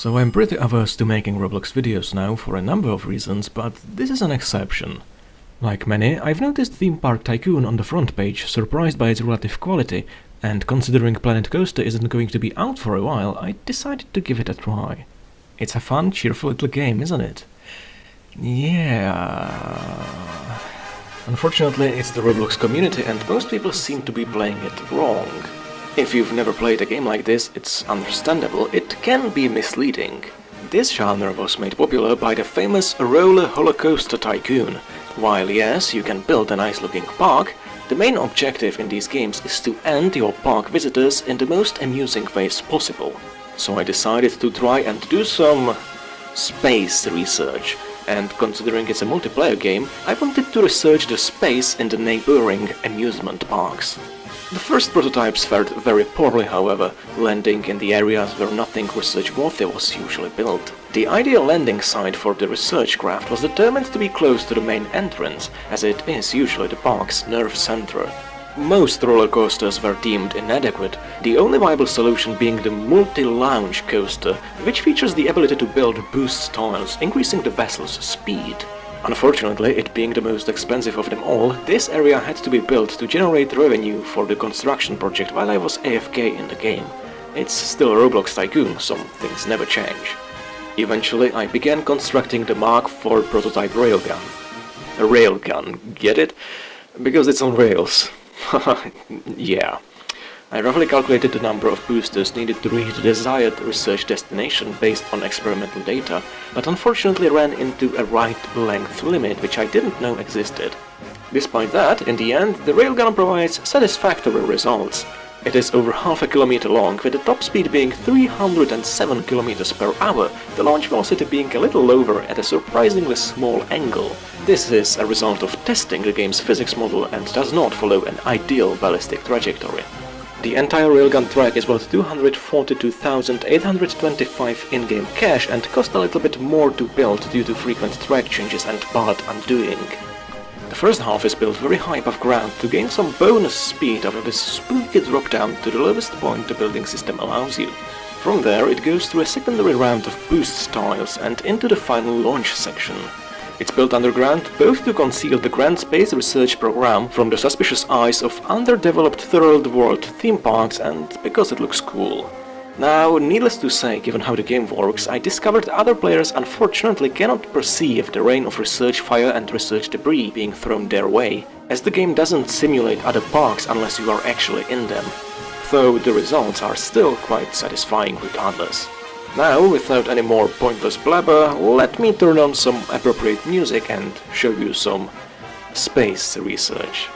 So I'm pretty averse to making Roblox videos now for a number of reasons, but this is an exception. Like many, I've noticed theme park Tycoon on the front page, surprised by its relative quality, and considering Planet Coaster isn't going to be out for a while, I decided to give it a try. It's a fun, cheerful little game, isn't it? Yeah... Unfortunately, it's the Roblox community and most people seem to be playing it wrong. If you've never played a game like this, it's understandable, it can be misleading. This genre was made popular by the famous roller coaster Tycoon. While yes, you can build a nice looking park, the main objective in these games is to end your park visitors in the most amusing ways possible. So I decided to try and do some space research. And considering it's a multiplayer game, I wanted to research the space in the neighboring amusement parks. The first prototypes fared very poorly, however, landing in the areas where nothing research-worthy was usually built. The ideal landing site for the research craft was determined to be close to the main entrance, as it is usually the park's nerve center. Most roller coasters were deemed inadequate, the only viable solution being the multi-lounge coaster, which features the ability to build boost tiles, increasing the vessel's speed. Unfortunately, it being the most expensive of them all, this area had to be built to generate revenue for the construction project while I was AFK in the game. It's still Roblox Tycoon, some things never change. Eventually, I began constructing the Mark IV prototype Railgun. A railgun, get it? Because it's on rails. Yeah. I roughly calculated the number of boosters needed to reach the desired research destination based on experimental data, but unfortunately ran into a ride length limit which I didn't know existed. Despite that, in the end, the railgun provides satisfactory results. It is over half a kilometer long, with the top speed being 307 km per hour, the launch velocity being a little lower at a surprisingly small angle. This is a result of testing the game's physics model and does not follow an ideal ballistic trajectory. The entire railgun track is worth 242,825 in-game cash and cost a little bit more to build due to frequent track changes and part undoing. The first half is built very high above ground to gain some bonus speed after this spooky drop down to the lowest point the building system allows you. From there it goes through a secondary round of boost tiles and into the final launch section. It's built underground both to conceal the grand space research program from the suspicious eyes of underdeveloped third-world theme parks and because it looks cool. Now, needless to say, given how the game works, I discovered other players unfortunately cannot perceive the rain of research fire and research debris being thrown their way, as the game doesn't simulate other parks unless you are actually in them. Though the results are still quite satisfying regardless. Now, without any more pointless blabber, let me turn on some appropriate music and show you some space research.